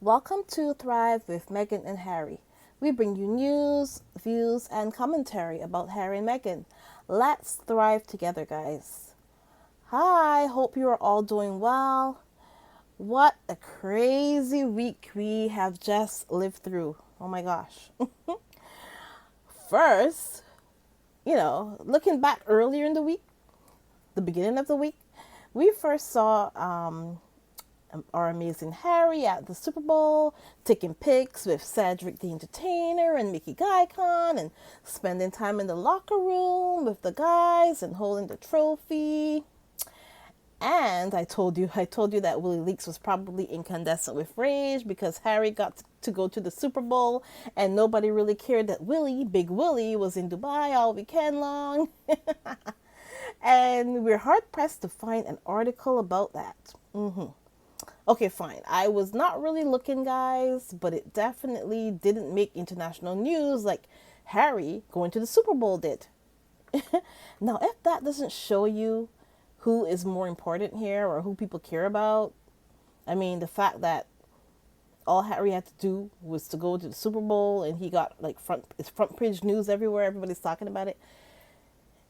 Welcome to Thrive with Meghan and Harry. We bring you news, views, and commentary about Harry and Meghan. Let's thrive together, guys. Hi, hope you are all doing well. What a crazy week we have just lived through. Oh my gosh. First, looking back earlier in the week, the beginning of the week, we first saw our amazing Harry at the Super Bowl, taking pics with Cedric the Entertainer and Mickey Gaikon, and spending time in the locker room with the guys and holding the trophy. And I told you that Willie Leaks was probably incandescent with rage because Harry got to go to the Super Bowl and nobody really cared that Big Willie, was in Dubai all weekend long. And we're hard pressed to find an article about that. Okay, fine. I was not really looking, guys, but it definitely didn't make international news like Harry going to the Super Bowl did. Now, if that doesn't show you who is more important here or who people care about, I mean, the fact that all Harry had to do was to go to the Super Bowl and he got like front page news everywhere, everybody's talking about it.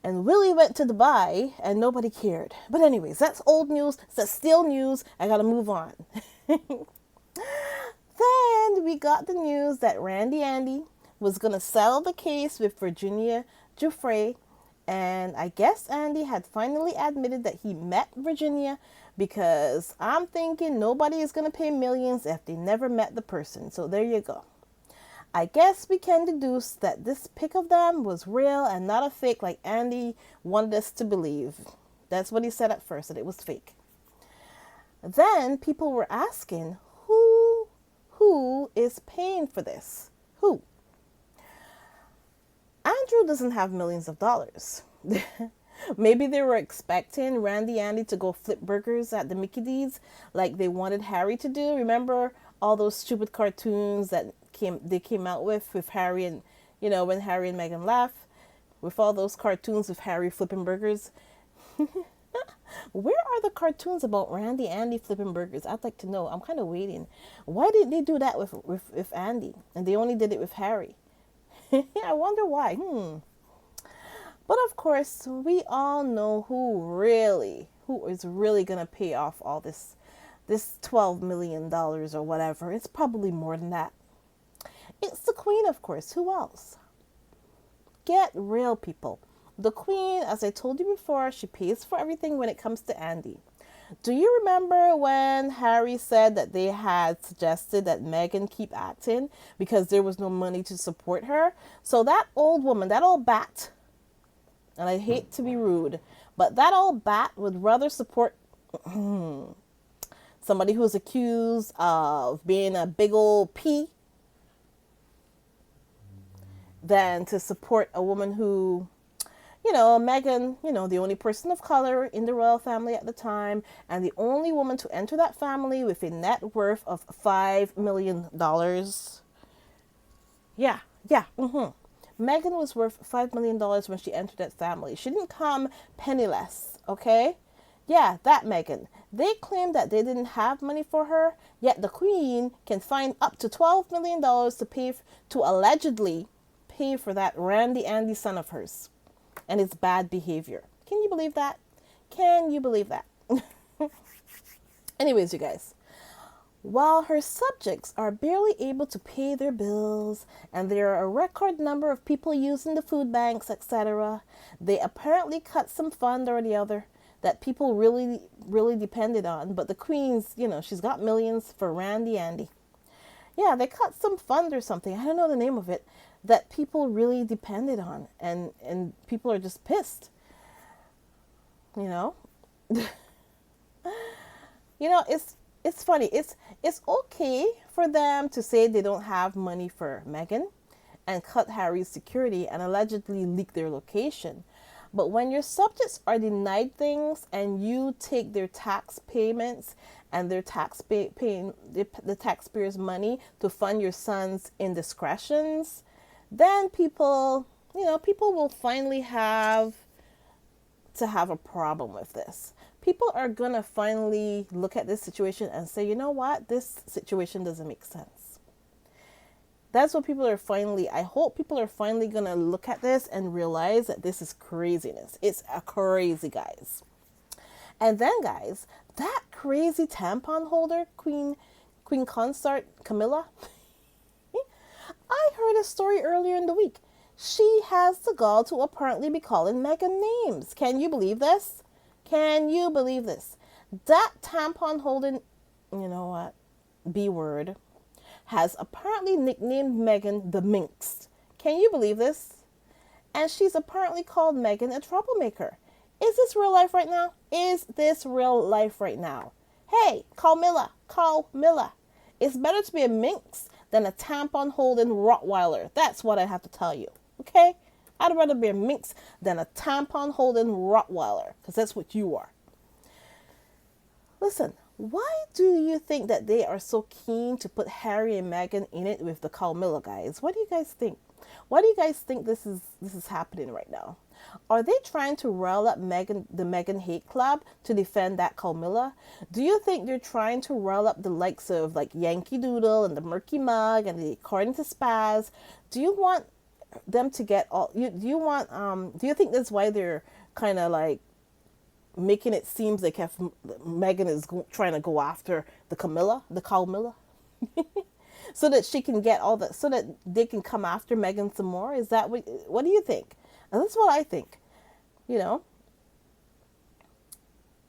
And Willie went to Dubai and nobody cared. But anyways, that's old news. That's still news. I gotta move on. Then we got the news that Randy Andy was gonna settle the case with Virginia Giuffre. And I guess Andy had finally admitted that he met Virginia, because I'm thinking nobody is gonna pay millions if they never met the person. So there you go. I guess we can deduce that this pic of them was real and not a fake like Andy wanted us to believe. That's what he said at first, that it was fake. Then people were asking, who is paying for this? Who? Andrew doesn't have millions of dollars. Maybe they were expecting Randy Andy to go flip burgers at the Mickey D's like they wanted Harry to do. Remember all those stupid cartoons that they came out with Harry and, when Harry and Meghan left, with all those cartoons with Harry flipping burgers. Where are the cartoons about Randy Andy flipping burgers? I'd like to know. I'm kind of waiting. Why did they do that with Andy and they only did it with Harry? I wonder why. But of course, we all know who is really gonna pay off all this $12 million or whatever. It's probably more than that. It's the Queen, of course. Who else? Get real, people. The Queen, as I told you before, she pays for everything when it comes to Andy. Do you remember when Harry said that they had suggested that Meghan keep acting because there was no money to support her? So that old woman, that old bat, and I hate to be rude, but that old bat would rather support somebody who's accused of being a big old P than to support a woman who, Meghan, the only person of color in the royal family at the time, and the only woman to enter that family with a net worth of $5 million. Yeah. Meghan was worth $5 million when she entered that family. She didn't come penniless, okay? Yeah, that Meghan. They claimed that they didn't have money for her, yet the Queen can find up to $12 million to allegedly pay for that Randy Andy son of hers and his bad behavior. Can you believe that? Can you believe that? Anyways, you guys, while her subjects are barely able to pay their bills and there are a record number of people using the food banks, etc., they apparently cut some fund or the other that people really depended on. But the Queen's, she's got millions for Randy Andy. Yeah, they cut some fund or something. I don't know the name of it, that people really depended on, and people are just pissed. It's funny. It's okay for them to say they don't have money for Meghan and cut Harry's security and allegedly leak their location. But when your subjects are denied things and you take their tax payments and their paying the taxpayers' money to fund your son's indiscretions, then people will finally have to have a problem with this. people are going to finally look at this situation and say, you know what? This situation doesn't make sense. That's what people are finally, I hope people are finally going to look at this and realize that this is craziness. It's a crazy, guys. And then, guys, that crazy tampon holder, Queen Consort Camilla, I heard a story earlier in the week. She has the gall to apparently be calling Meghan names. Can you believe this? Can you believe this? That tampon holding, you know what, B word, has apparently nicknamed Meghan the Minx. Can you believe this? And she's apparently called Meghan a troublemaker. Is this real life right now? Is this real life right now? Hey, call Milla. It's better to be a minx than a tampon holding Rottweiler. That's what I have to tell you. Okay? I'd rather be a minx than a tampon holding Rottweiler, because that's what you are. Listen, why do you think that they are so keen to put Harry and Meghan in it with the Carmilla guys? What do you guys think? Why do you guys think this is happening right now? Are they trying to rile up the Meghan hate club to defend that Carmilla? Do you think they're trying to rile up the likes of like Yankee Doodle and the Murky Mug and the According to Spaz? Do you want them to get all? Do you think that's why they're kind of like making it seems like if Meghan is trying to go after the Carmilla, so that she can get all that, so that they can come after Meghan some more? Is that what do you think? And that's what I think. You know,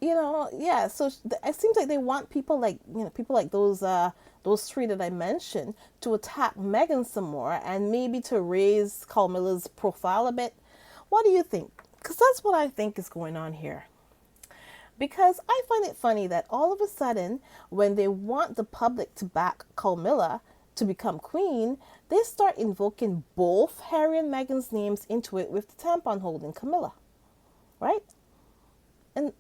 yeah. So it seems like they want people like those three that I mentioned to attack Meghan some more and maybe to raise Carmilla's profile a bit. What do you think? Because that's what I think is going on here. Because I find it funny that all of a sudden, when they want the public to back Carmilla to become queen, they start invoking both Harry and Meghan's names into it with the tampon holding Camilla. Right? And,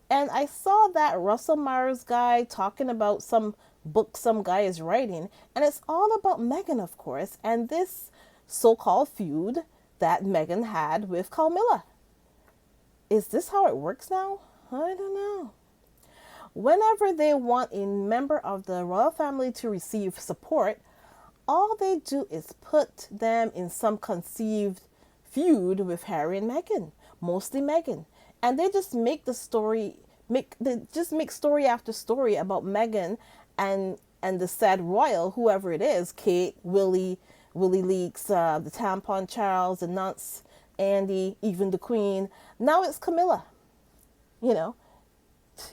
and I saw that Russell Myers guy talking about some book some guy is writing, and it's all about Meghan, of course, and this so-called feud that Meghan had with Carmilla. Is this how it works now? I don't know. Whenever they want a member of the royal family to receive support, all they do is put them in some conceived feud with Harry and Meghan, mostly Meghan. And they just make story after story about Meghan and the said royal, whoever it is, Kate, Willie Leaks, the tampon Charles, the nuts, Andy, even the Queen. Now it's Camilla.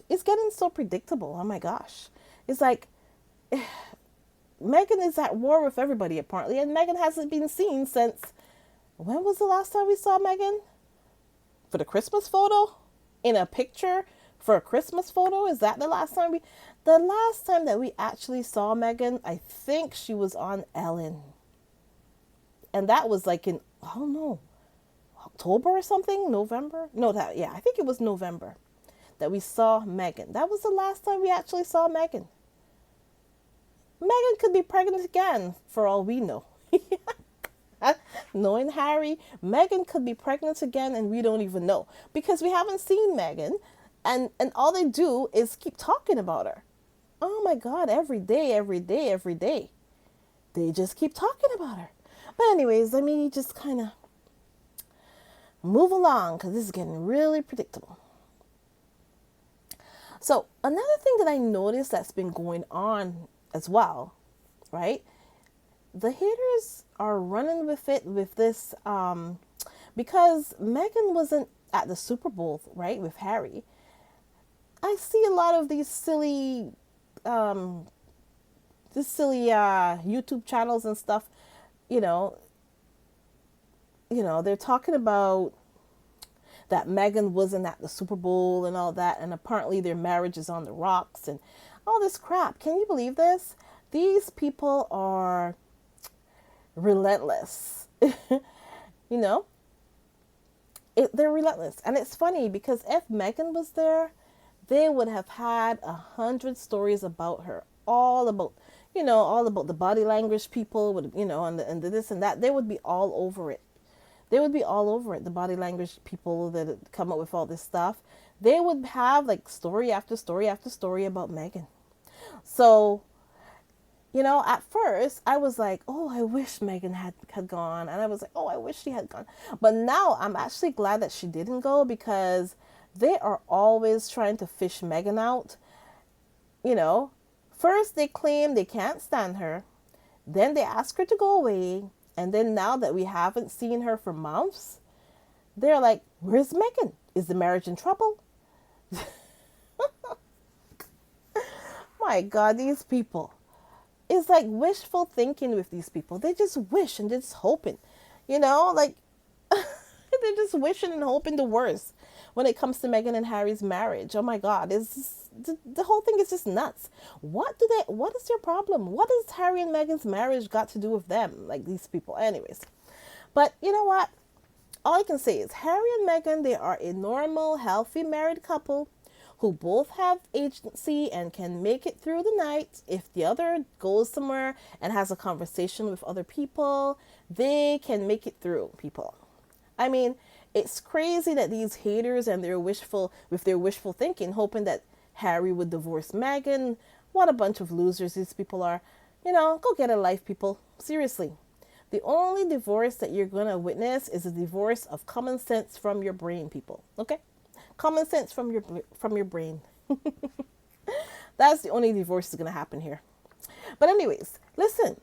It's getting so predictable. Oh my gosh. It's like Meghan is at war with everybody apparently, and Meghan hasn't been seen since, when was the last time we saw Meghan? For the Christmas photo? In a picture for a Christmas photo? Is that the last time that we actually saw Meghan? I think she was on Ellen. And that was like in, I don't know, October or something? November? No, I think it was November that we saw Meghan. That was the last time we actually saw Meghan. Meghan could be pregnant again, for all we know. Knowing Harry, Meghan could be pregnant again and we don't even know. Because we haven't seen Meghan, and all they do is keep talking about her. Oh my God, every day. They just keep talking about her. But anyways, let me just kind of move along, because this is getting really predictable. So another thing that I noticed that's been going on as well, right? The haters are running with it with this, because Meghan wasn't at the Super Bowl, right, with Harry. I see a lot of these silly YouTube channels and stuff, they're talking about that Meghan wasn't at the Super Bowl and all that, and apparently their marriage is on the rocks and all this crap. Can you believe this? These people are relentless. They're relentless. And it's funny because if Meghan was there, they would have had 100 stories about her, all about the body language people would, and the this and that. They would be all over it. The body language people that come up with all this stuff, they would have like story after story after story about Meghan. So, at first I was like, oh, I wish Meghan had gone. And I was like, oh, I wish she had gone. But now I'm actually glad that she didn't go, because they are always trying to fish Meghan out. You know, first they claim they can't stand her, then they ask her to go away, and then now that we haven't seen her for months, they're like, where's Meghan? Is the marriage in trouble? My God, these people. It's like wishful thinking with these people. They just wish and just hoping, like they're just wishing and hoping the worst when it comes to Meghan and Harry's marriage. Oh my God, the whole thing is just nuts. What is their problem? What does Harry and Meghan's marriage got to do with them? Like, these people. Anyways, but you know what? All I can say is Harry and Meghan, they are a normal, healthy married couple who both have agency and can make it through the night. If the other goes somewhere and has a conversation with other people, they can make it through, people. I mean, it's crazy that these haters and their wishful thinking, hoping that Harry would divorce Meghan. What a bunch of losers these people are. Go get a life, people. Seriously. The only divorce that you're going to witness is a divorce of common sense from your brain, people. Okay? Common sense from your brain. That's the only divorce that's going to happen here. But anyways, listen.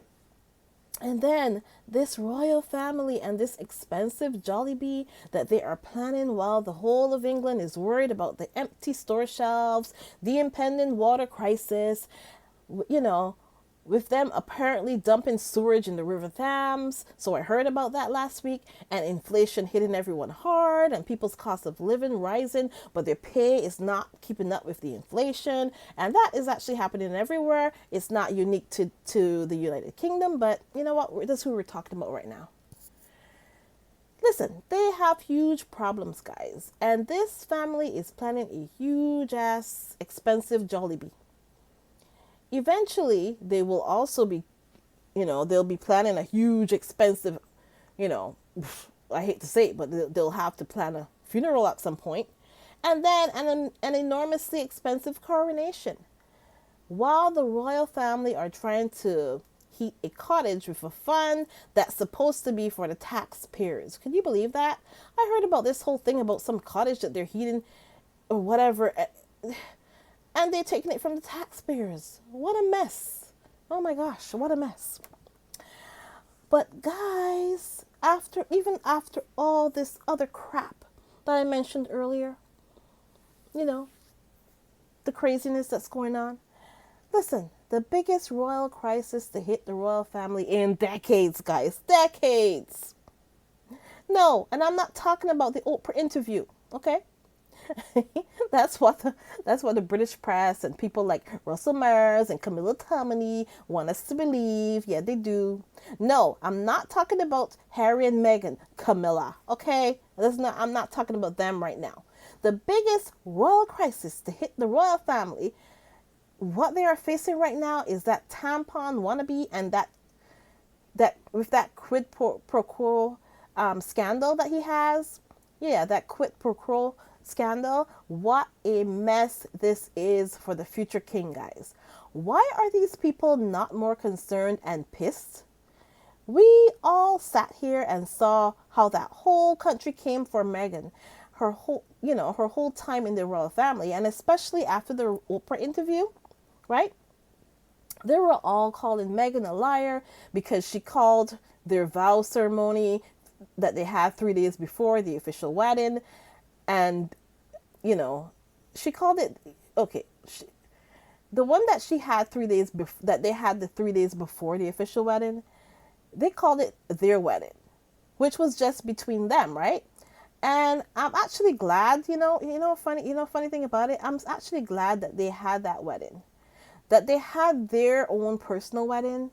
And then this royal family and this expensive Jollibee that they are planning while the whole of England is worried about the empty store shelves, the impending water crisis, with them apparently dumping sewage in the River Thames. So I heard about that last week, and inflation hitting everyone hard and people's cost of living rising, but their pay is not keeping up with the inflation. And that is actually happening everywhere. It's not unique to the United Kingdom, but you know what? That's who we're talking about right now. Listen, they have huge problems, guys. And this family is planning a huge ass expensive Jollibee. Eventually, they will also be, they'll be planning a huge, expensive, I hate to say it, but they'll have to plan a funeral at some point. And then an enormously expensive coronation. While the royal family are trying to heat a cottage with a fund that's supposed to be for the taxpayers. Can you believe that? I heard about this whole thing about some cottage that they're heating or whatever. And they're taking it from the taxpayers. What a mess. Oh my gosh, what a mess. But guys, even after all this other crap that I mentioned earlier, the craziness that's going on. Listen, the biggest royal crisis to hit the royal family in decades, guys. Decades. No, and I'm not talking about the Oprah interview, okay? That's what the British press and people like Russell Myers and Camilla Tominey want us to believe. Yeah, they do. No, I'm not talking about Harry and Meghan, Camilla. Okay, I'm not talking about them right now. The biggest royal crisis to hit the royal family, what they are facing right now, is that tampon wannabe and that with that quid pro quo scandal that he has. Yeah, that quid pro quo scandal. What a mess this is for the future king, guys. Why are these people not more concerned and pissed? We all sat here and saw how that whole country came for Meghan, her whole time in the royal family, and especially after the Oprah interview, right? They were all calling Meghan a liar because she called their vow ceremony that they had 3 days before the official wedding, and she called it, okay, the one that she had 3 days that they had the 3 days before the official wedding, they called it their wedding, which was just between them, right? And I'm actually glad, funny thing about it, I'm actually glad that they had that wedding, that they had their own personal wedding,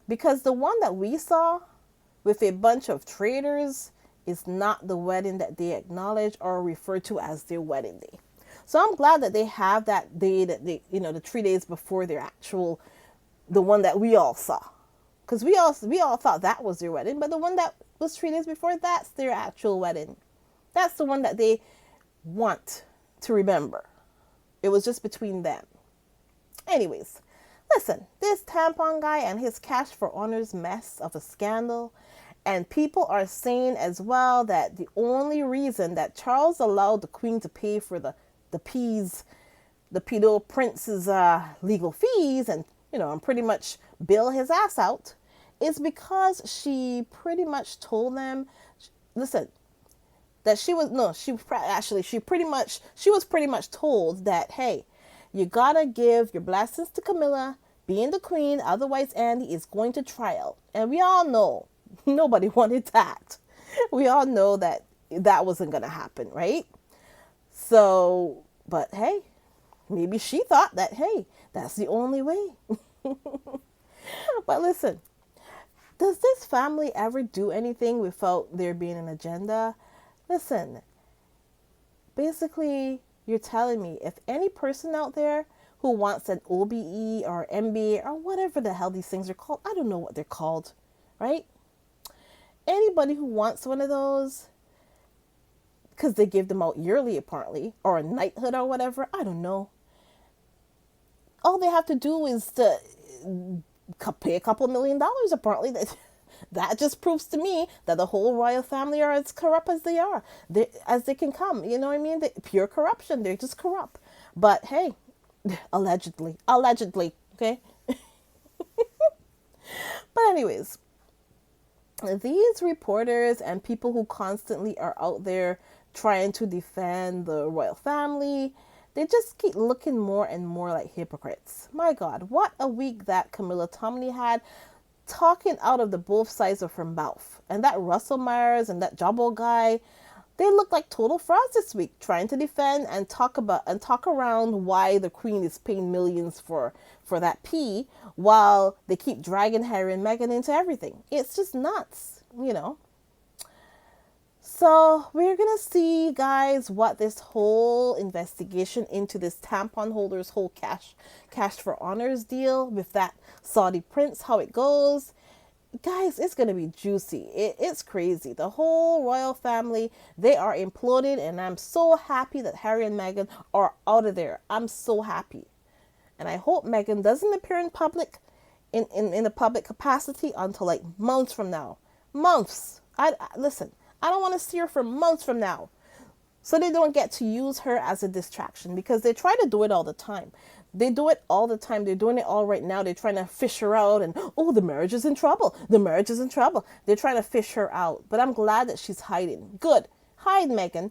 because the one that we saw with a bunch of traitors is not the wedding that they acknowledge or refer to as their wedding day. So I'm glad that they have that day, that they, the 3 days before their actual, the one that we all saw. Because we all thought that was their wedding, but the one that was 3 days before, that's their actual wedding. That's the one that they want to remember. It was just between them. Anyways, listen, this tampon guy and his cash for honors mess of a scandal. And people are saying as well that the only reason that Charles allowed the Queen to pay for the peas, the pedo prince's legal fees and pretty much bill his ass out is because she pretty much told them, listen, that she was no, she was pretty much told that, hey, you gotta give your blessings to Camilla being the queen, otherwise Andy is going to trial. And we all know nobody wanted that. We all know that that wasn't gonna happen, right? So, but hey, maybe she thought that, hey, that's the only way. But listen, does this family ever do anything without there being an agenda? Listen, basically, you're telling me if any person out there who wants an OBE or MBA or whatever the hell these things are called, I don't know what they're called, right? Anybody who wants one of those, because they give them out yearly apparently, or a knighthood or whatever, I don't know. All they have to do is to pay a couple $1,000,000 apparently. That just proves to me that the whole royal family are as corrupt as they are, as they can come. You know what I mean? Pure corruption. They're just corrupt. But hey, allegedly, okay? But anyways, these reporters and people who constantly are out there trying to defend the royal family, they just keep looking more and more like hypocrites. My God, what a week that Camilla Tominey had, talking out of the both sides of her mouth. And that Russell Myers and that Jabbo guy, they look like total frauds this week, trying to defend and talk around why the Queen is paying millions for that pee, while they keep dragging Harry and Meghan into everything. It's just nuts. So we're gonna see, guys, what this whole investigation into this tampon holder's whole cash for honors deal with that Saudi prince, how it goes. Guys, it's gonna be juicy. It's crazy. The whole royal family, they are imploded, and I'm so happy that Harry and Meghan are out of there. I'm so happy. And I hope Meghan doesn't appear in public, in a public capacity until like months from now. Months. Listen, I don't want to see her for months from now. So they don't get to use her as a distraction, because they try to do it all the time. They do it all the time. They're doing it all right now. They're trying to fish her out and, oh, the marriage is in trouble. The marriage is in trouble. They're trying to fish her out. But I'm glad that she's hiding. Good. Hide, Meghan.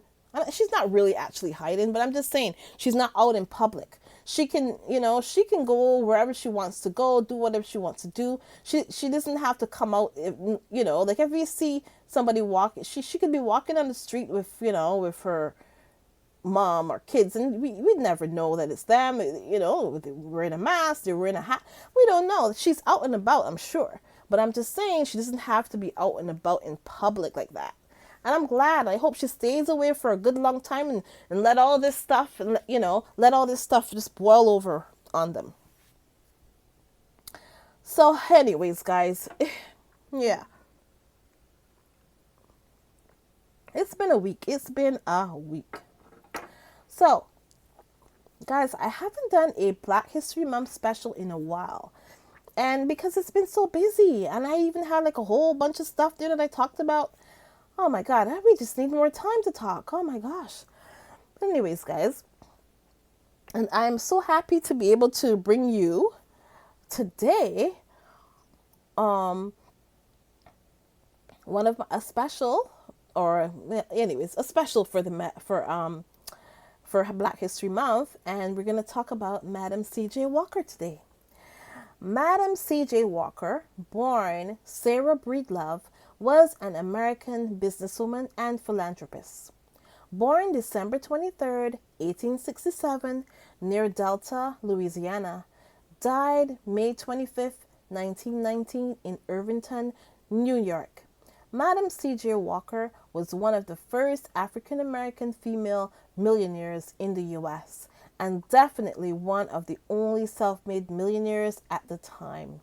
She's not really actually hiding, but I'm just saying she's not out in public. She can, she can go wherever she wants to go, do whatever she wants to do. She doesn't have to come out, like if you see somebody walking, she could be walking on the street with, with her mom or kids, and we'd never know that it's them. They're wearing a mask, they're wearing a hat. We don't know. She's out and about, I'm sure. But I'm just saying she doesn't have to be out and about in public like that. And I'm glad. I hope she stays away for a good long time and let all this stuff, let all this stuff just boil over on them. So anyways, guys, yeah. It's been a week. So, guys, I haven't done a Black History Month special in a while. And because it's been so busy, and I even had like a whole bunch of stuff there that I talked about. Oh my God, we just need more time to talk. Oh my gosh. But anyways, guys, and I'm so happy to be able to bring you today a special for Black History Month, and we're going to talk about Madam C.J. Walker today. Madam C.J. Walker, born Sarah Breedlove, was an American businesswoman and philanthropist. Born December 23rd, 1867, near Delta, Louisiana. Died May 25th, 1919, in Irvington, New York. Madam C.J. Walker was one of the first African American female millionaires in the U.S., and definitely one of the only self-made millionaires at the time.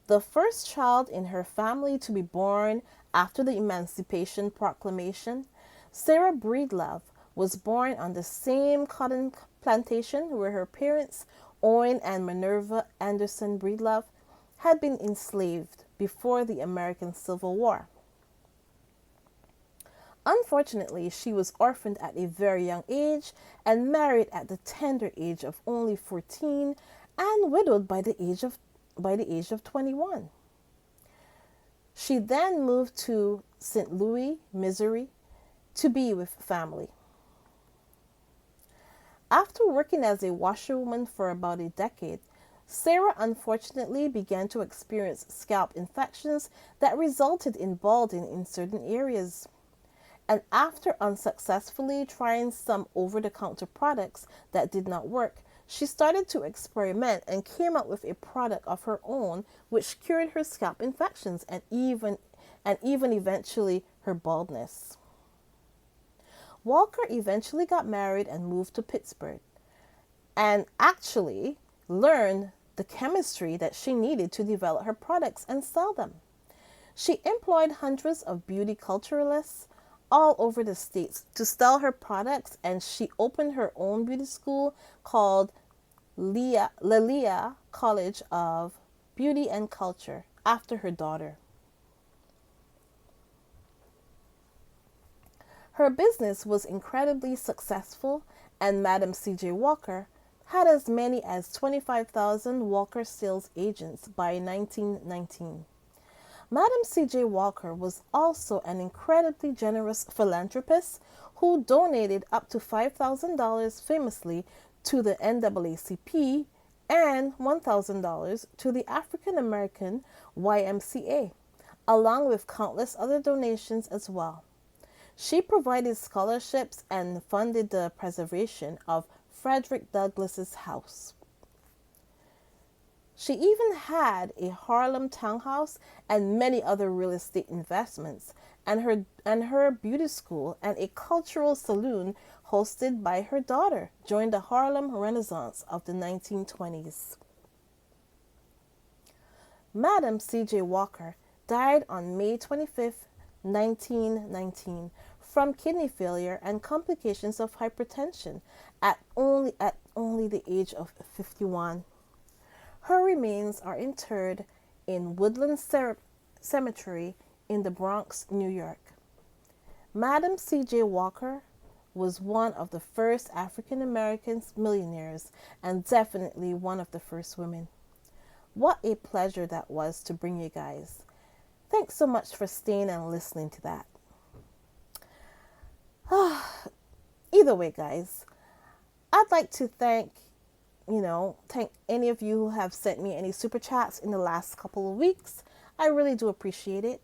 The first child in her family to be born after the Emancipation Proclamation, Sarah Breedlove was born on the same cotton plantation where her parents, Owen and Minerva Anderson Breedlove, had been enslaved before the American Civil War. Unfortunately, she was orphaned at a very young age and married at the tender age of only 14 and widowed by the age of 21. She then moved to St. Louis, Missouri to be with family. After working as a washerwoman for about a decade, Sarah unfortunately began to experience scalp infections that resulted in balding in certain areas. And after unsuccessfully trying some over the counter products that did not work, she started to experiment and came up with a product of her own which cured her scalp infections and even eventually her baldness. Walker eventually got married and moved to Pittsburgh and actually learned the chemistry that she needed to develop her products and sell them. She employed hundreds of beauty culturalists all over the states to sell her products, and she opened her own beauty school called Lelia College of Beauty and Culture after her daughter. Her business was incredibly successful, and Madam C.J. Walker had as many as 25,000 Walker sales agents by 1919. Madam C.J. Walker was also an incredibly generous philanthropist who donated up to $5,000 famously to the NAACP and $1,000 to the African American YMCA, along with countless other donations as well. She provided scholarships and funded the preservation of Frederick Douglass's house. She even had a Harlem townhouse and many other real estate investments, and her beauty school and a cultural saloon hosted by her daughter during the Harlem Renaissance of the 1920s. Madam C.J. Walker died on May 25, 1919, from kidney failure and complications of hypertension at only the age of 51. Her remains are interred in Woodland Cemetery in the Bronx, New York. Madam C.J. Walker was one of the first African American millionaires and definitely one of the first women. What a pleasure that was to bring you guys. Thanks so much for staying and listening to that. Either way, guys, I'd like to thank any of you who have sent me any super chats in the last couple of weeks. I really do appreciate it.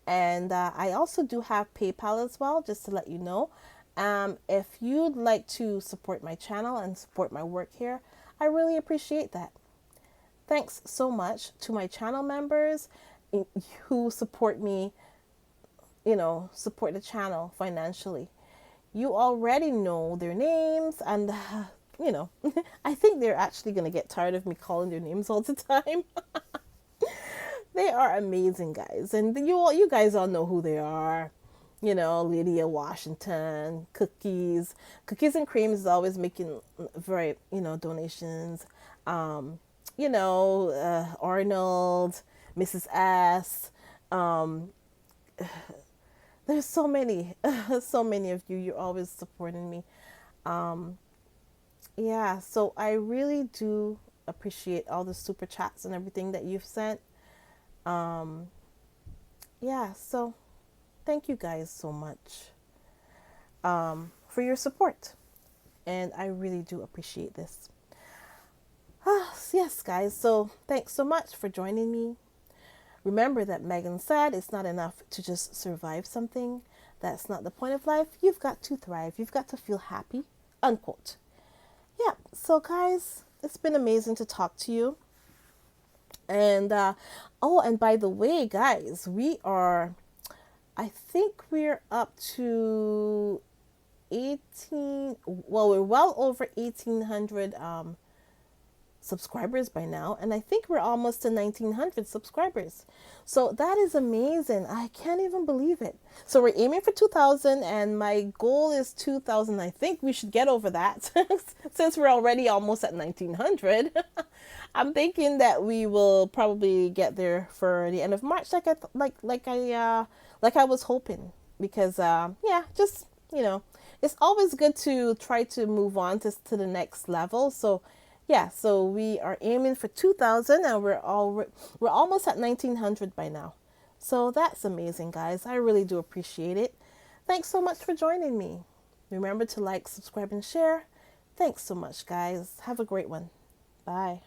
And I also do have PayPal as well, just to let you know. If you'd like to support my channel and support my work here, I really appreciate that. Thanks so much to my channel members who support me, support the channel financially. You already know their names, and I think they're actually going to get tired of me calling their names all the time. They are amazing guys, and you guys all know who they are. Lydia Washington, Cookies and Cream is always making very, donations. Arnold, Mrs. S. There's so many, so many of you. You're always supporting me. Yeah, so I really do appreciate all the super chats and everything that you've sent. Yeah, so thank you guys so much for your support. And I really do appreciate this. Yes, guys, so thanks so much for joining me. Remember that Megan said it's not enough to just survive something. That's not the point of life. You've got to thrive. You've got to feel happy, unquote. Yeah, so guys, it's been amazing to talk to you. And, and by the way, guys, I think we're up to 18, well, we're well over 1,800 subscribers by now, and I think we're almost to 1900 subscribers. So that is amazing. I can't even believe it. So we're aiming for 2000, and my goal is 2000. I think we should get over that since we're already almost at 1900. I'm thinking that we will probably get there for the end of March, like I was hoping, because yeah, just it's always good to try to move on to the next level. So yeah, so we are aiming for 2000, and we're almost at 1900 by now. So that's amazing, guys. I really do appreciate it. Thanks so much for joining me. Remember to like, subscribe, and share. Thanks so much, guys. Have a great one. Bye.